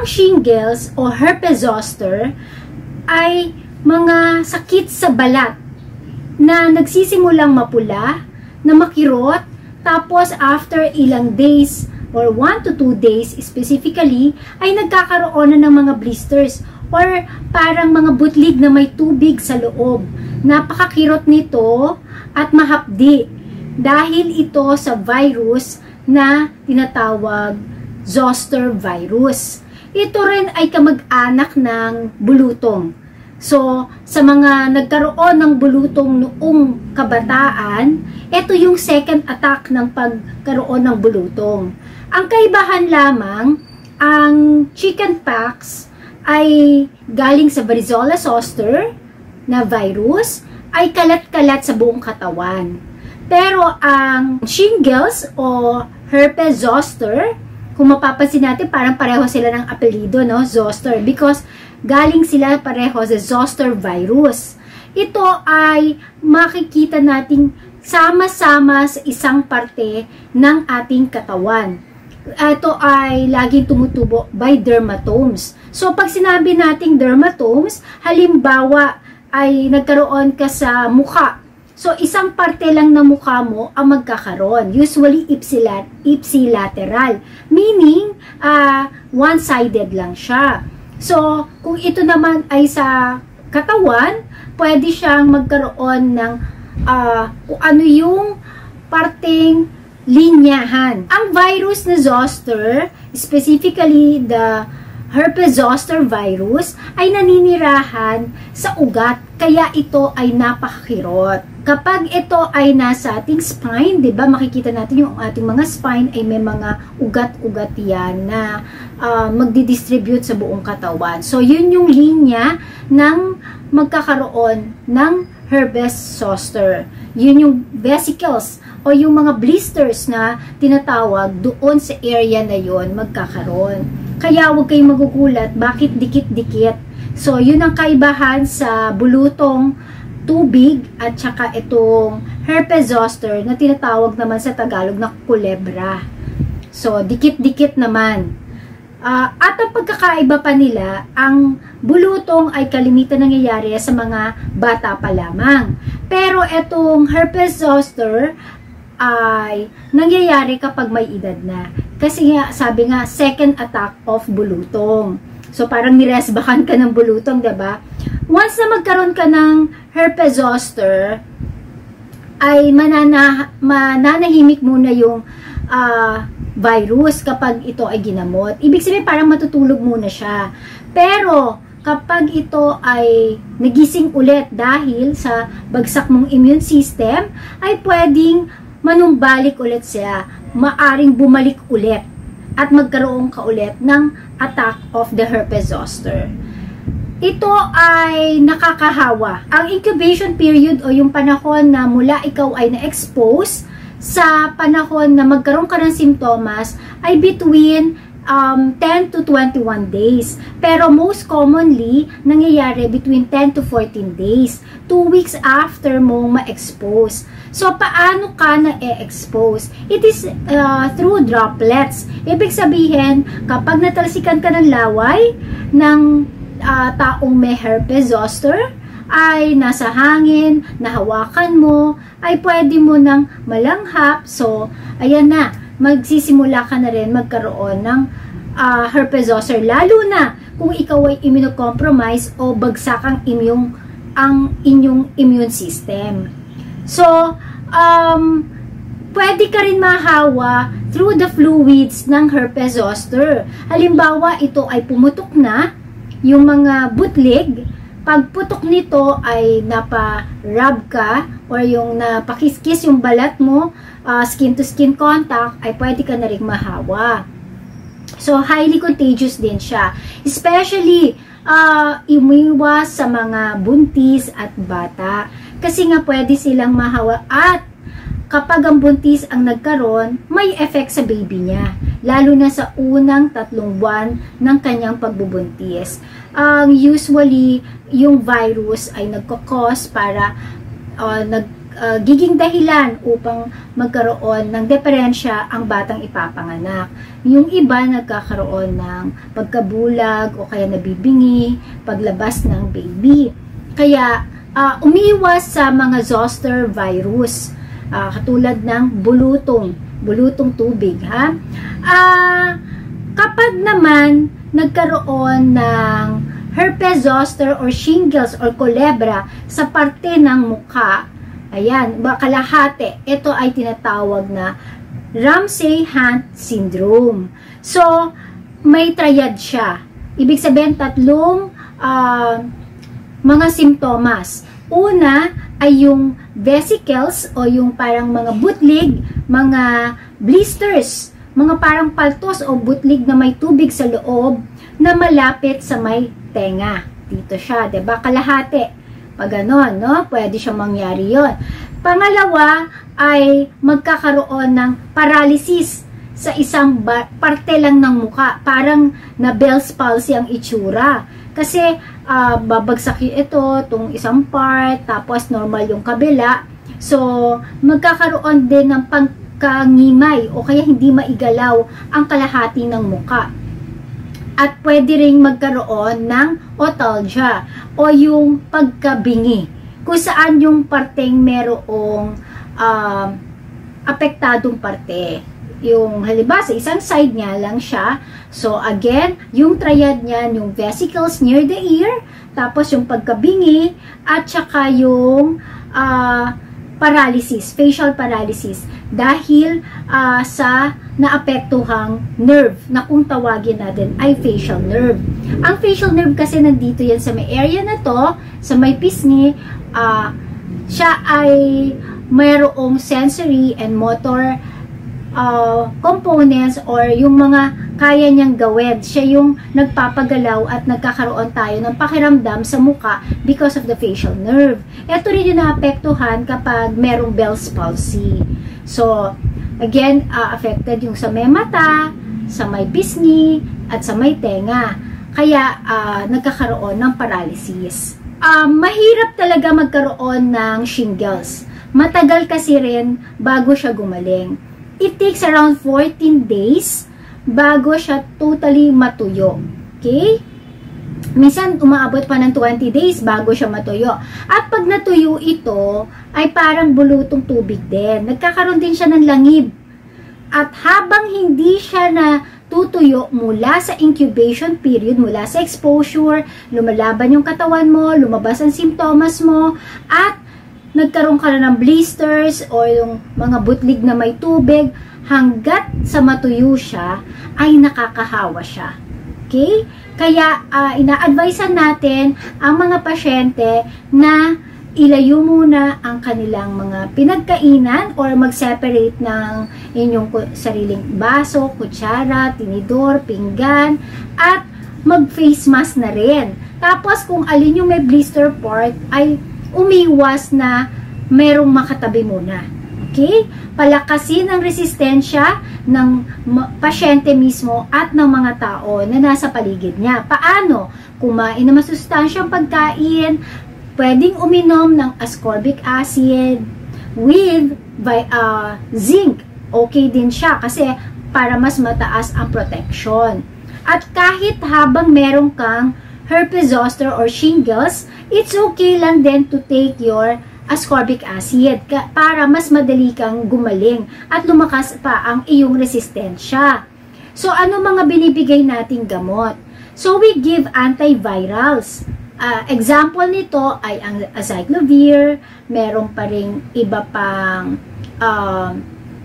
shingles o herpes zoster ay mga sakit sa balat na nagsisimulang mapula, na makirot, tapos after ilang days or 1 to 2 days specifically, ay nagkakaroon na ng mga blisters or parang mga butlig na may tubig sa loob. Napakakirot nito at mahapdi dahil ito sa virus na tinatawag zoster virus. Ito rin ay kamag-anak ng bulutong. So, sa mga nagkaroon ng bulutong noong kabataan, ito yung second attack ng pagkaroon ng bulutong. Ang kaibahan lamang, ang chickenpox ay galing sa varicella zoster na virus, ay kalat-kalat sa buong katawan. Pero ang shingles o herpes zoster, kung mapapansin natin, parang pareho sila ng apelido, no? Zoster, because galing sila pareho sa zoster virus. Ito ay makikita nating sama-sama sa isang parte ng ating katawan. Ito ay laging tumutubo by dermatomes. So, pag sinabi nating dermatomes, halimbawa ay nagkaroon ka sa mukha. So, isang parte lang ng mukha mo ang magkakaroon. Usually, ipsilateral. Meaning, one-sided lang siya. So, kung ito naman ay sa katawan, pwede siyang magkaroon ng kung ano yung parteng linyahan. Ang virus na zoster, specifically the herpes zoster virus, ay naninirahan sa ugat, kaya ito ay napakakirot. Kapag ito ay nasa ating spine, di ba, makikita natin yung ating mga spine ay may mga ugat-ugat yan na magdidistribute sa buong katawan. So, yun yung linya ng magkakaroon ng herpes zoster. Yun yung vesicles o yung mga blisters na tinatawag doon sa area na yon magkakaroon. Kaya huwag kayong magugulat, bakit dikit-dikit? So, yun ang kaibahan sa bulutong tubig at saka itong herpes zoster na tinatawag naman sa Tagalog na kulebra. So, dikit-dikit naman. At ang pagkakaiba pa nila, ang bulutong ay kalimitan nangyayari sa mga bata pa lamang. Pero itong herpes zoster ay nangyayari kapag may edad na. Kasi nga, sabi nga, second attack of bulutong. So, parang niresbakan ka ng bulutong, diba? Once na magkaroon ka ng herpes zoster, ay mananahimik muna yung virus kapag ito ay ginamot. Ibig sabihin, parang matutulog muna siya. Pero, kapag ito ay nagising ulit dahil sa bagsak mong immune system, ay pwedeng manumbalik ulit siya. Maaring bumalik ulit at magkaroon ka ulit ng attack of the herpes zoster. Ito ay nakakahawa. Ang incubation period o yung panahon na mula ikaw ay na-expose sa panahon na magkaroon ka ng simptomas ay between 10 to 21 days. Pero most commonly, nangyayari between 10 to 14 days. 2 weeks after mo ma-expose. So, paano ka na-expose? It is through droplets. Ibig sabihin, kapag natalsikan ka ng laway ng taong may herpes zoster, ay nasa hangin, nahawakan mo, ay pwede mo nang malanghap. So, ayan na, magsisimula ka na rin magkaroon ng herpes zoster. Lalo na kung ikaw ay immunocompromised o bagsak ang inyong immune system. So, pwede ka rin mahawa through the fluids ng herpes zoster. Halimbawa, ito ay pumutok na, yung mga butlig, pagputok nito ay napa-rub ka or yung napakiskis yung balat mo, skin to skin contact, ay pwede ka na rin mahawa. So, highly contagious din siya. Especially, umiwas sa mga buntis at bata. Kasi nga pwede silang mahawa at kapag ang buntis ang nagkaroon, may effect sa baby niya. Lalo na sa unang 3 buwan ng kanyang pagbubuntis. Usually, yung virus ay nagkakos para magiging dahilan upang magkaroon ng diferensya ang batang ipapanganak. Yung iba nagkakaroon ng pagkabulag o kaya nabibingi paglabas ng baby. Kaya umiwas sa mga zoster virus katulad ng bulutong tubig, ha. Kapag naman nagkaroon ng herpes zoster or shingles or kulebra sa parte ng mukha, ayan, kalahati, ito ay tinatawag na Ramsay-Hunt syndrome. So, may triad siya. Ibig sabihin, tatlong mga simptomas. Una ay yung vesicles o yung parang mga butlig, mga blisters, mga parang paltos o butlig na may tubig sa loob na malapit sa may tenga. Dito siya, 'di ba? Kalahati. Pag ganon, no? Pwede siyang mangyari 'yon. Pangalawa ay magkakaroon ng paralysis sa isang parte lang ng muka. Parang na Bell's palsy ang itsura. Kasi babagsak ito, itong isang part, tapos normal yung kabila. So, magkakaroon din ng pagkangimay o kaya hindi maigalaw ang kalahati ng muka. At pwede ring magkaroon ng otalgia o yung pagkabingi, kung saan yung parteng merong apektadong parte. Yung halimbawa sa isang side niya lang siya. So again, yung triad niya, yung vesicles near the ear, tapos yung pagkabingi, at saka yung paralysis, facial paralysis, dahil sa naapektuhang nerve na kung tawagin natin ay facial nerve. Ang facial nerve kasi nandito yan sa may area na to, sa may pisngi. Siya ay mayroong sensory and motor components or yung mga kaya niyang gawin. Siya yung nagpapagalaw at nagkakaroon tayo ng pakiramdam sa muka because of the facial nerve. Ito rin yung naapektuhan kapag merong Bell's palsy. So, again, affected yung sa may mata, sa may pisngi, at sa may tenga. Kaya, nagkakaroon ng paralysis. Mahirap talaga magkaroon ng shingles. Matagal kasi rin bago siya gumaling. It takes around 14 days bago siya totally matuyo. Okay? Minsan, umaabot pa ng 20 days bago siya matuyo. At pag natuyo ito, ay parang bulutong tubig din. Nagkakaroon din siya ng langib. At habang hindi siya na tutuyo mula sa incubation period, mula sa exposure, lumalaban yung katawan mo, lumabas ang simptomas mo, at nagkaroon ka na ng blisters o yung mga butlig na may tubig, hanggat sa matuyo siya, ay nakakahawa siya. Okay? Kaya, ina-advisean natin ang mga pasyente na ilayo muna ang kanilang mga pinagkainan or mag-separate ng inyong sariling baso, kutsara, tinidor, pinggan, at mag-face mask na rin. Tapos, kung alin yung may blister part, ay umiwas na merong makatabi muna. Okay? Palakasin ang resistensya ng pasyente mismo at ng mga tao na nasa paligid niya. Paano? Kumain na masustansyang pagkain, pwedeng uminom ng ascorbic acid with zinc. Okay din siya kasi para mas mataas ang protection. At kahit habang meron kang herpes zoster or shingles, it's okay lang din to take your ascorbic acid para mas madali kang gumaling at lumakas pa ang iyong resistensya. So, ano mga binibigay nating gamot? So, we give antivirals. Example nito ay ang acyclovir, meron pa ring iba pang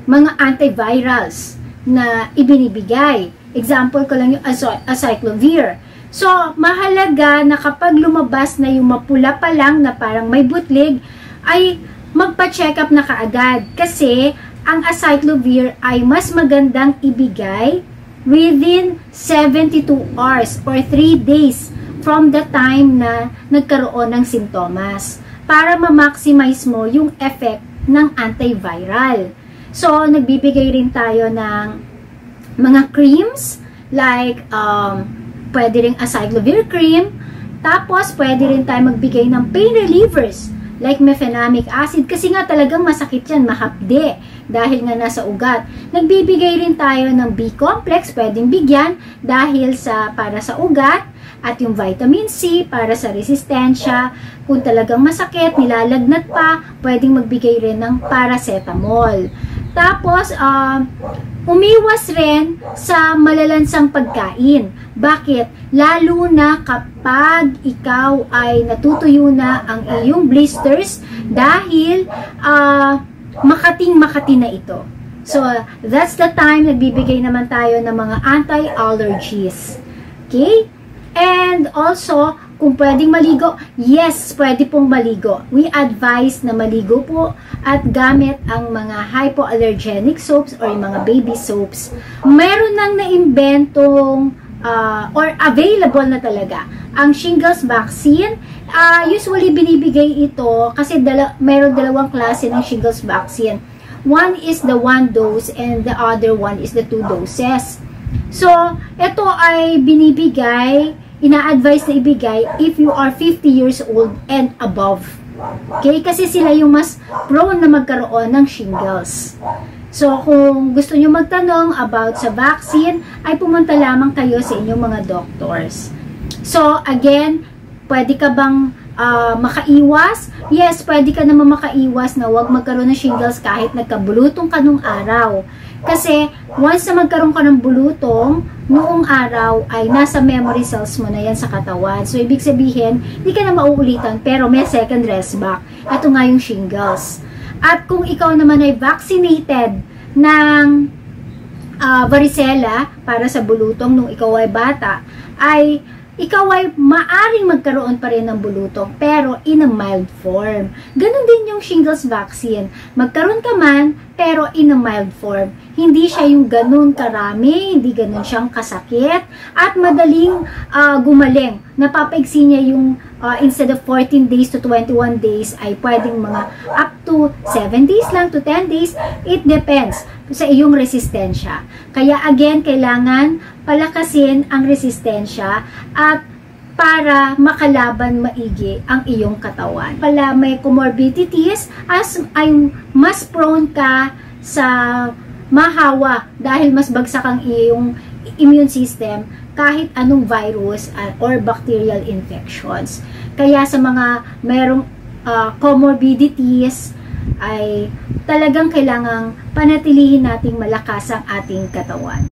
mga antivirals na ibinibigay. Example ko lang yung acyclovir. So, mahalaga na kapag lumabas na yung mapula pa lang na parang may butlig, ay magpa-check up na kaagad. Kasi, ang acyclovir ay mas magandang ibigay within 72 hours or 3 days from the time na nagkaroon ng simptomas para ma-maximize mo yung effect ng antiviral. So, nagbibigay rin tayo ng mga creams like pwede rin acyclovir cream. Tapos, pwede rin tayo magbigay ng pain relievers like mefenamic acid, kasi nga talagang masakit yan, mahapde, dahil nga nasa ugat. Nagbibigay rin tayo ng B-complex, pwedeng bigyan dahil para sa ugat, at yung vitamin C para sa resistensya. Kung talagang masakit, nilalagnat pa, pwedeng magbigay rin ng paracetamol. Tapos, umiwas rin sa malalansang pagkain. Bakit? Lalo na kapag ikaw ay natutuyo na ang iyong blisters dahil makating-makati na ito. So, that's the time nagbibigay naman tayo ng mga anti-allergies. Okay? And also, kung pwedeng maligo, yes, pwede pong maligo. We advise na maligo po at gamit ang mga hypoallergenic soaps or yung mga baby soaps. Meron nang naimbentong or available na talaga ang shingles vaccine. Usually binibigay ito kasi meron dalawang klase ng shingles vaccine. One is the 1 dose and the other one is the 2 doses. So, ito ay binibigay, ina-advise na ibigay if you are 50 years old and above. Okay? Kasi sila yung mas prone na magkaroon ng shingles. So, kung gusto nyo magtanong about sa vaccine, ay pumunta lamang kayo sa inyong mga doctors. So, again, pwede ka bang makaiwas? Yes, pwede ka naman makaiwas na huwag magkaroon ng shingles kahit nagkabulutong ka nung araw. Kasi, once na magkaroon ka ng bulutong, noong araw ay nasa memory cells mo na yan sa katawan. So, ibig sabihin, hindi ka na mauulitan, pero may second rest back. Ito nga yung shingles. At kung ikaw naman ay vaccinated ng varicella para sa bulutong nung ikaw ay bata, ay ikaw ay maaring magkaroon pa rin ng bulutong pero in a mild form. Ganon din yung shingles vaccine. Magkaroon ka man pero in a mild form. Hindi siya yung ganon karami, hindi ganon siyang kasakit at madaling gumaling. Napapaigsi niya yung instead of 14 days to 21 days ay pwedeng mga up to 7 days lang to 10 days. It depends sa iyong resistensya. Kaya again, kailangan palakasin ang resistensya at para makalaban maigi ang iyong katawan. Pala may comorbidities ay mas prone ka sa mahawa dahil mas bagsak ang iyong immune system kahit anong virus or bacterial infections. Kaya sa mga mayroong comorbidities ay talagang kailangang panatilihin nating malakas ang ating katawan.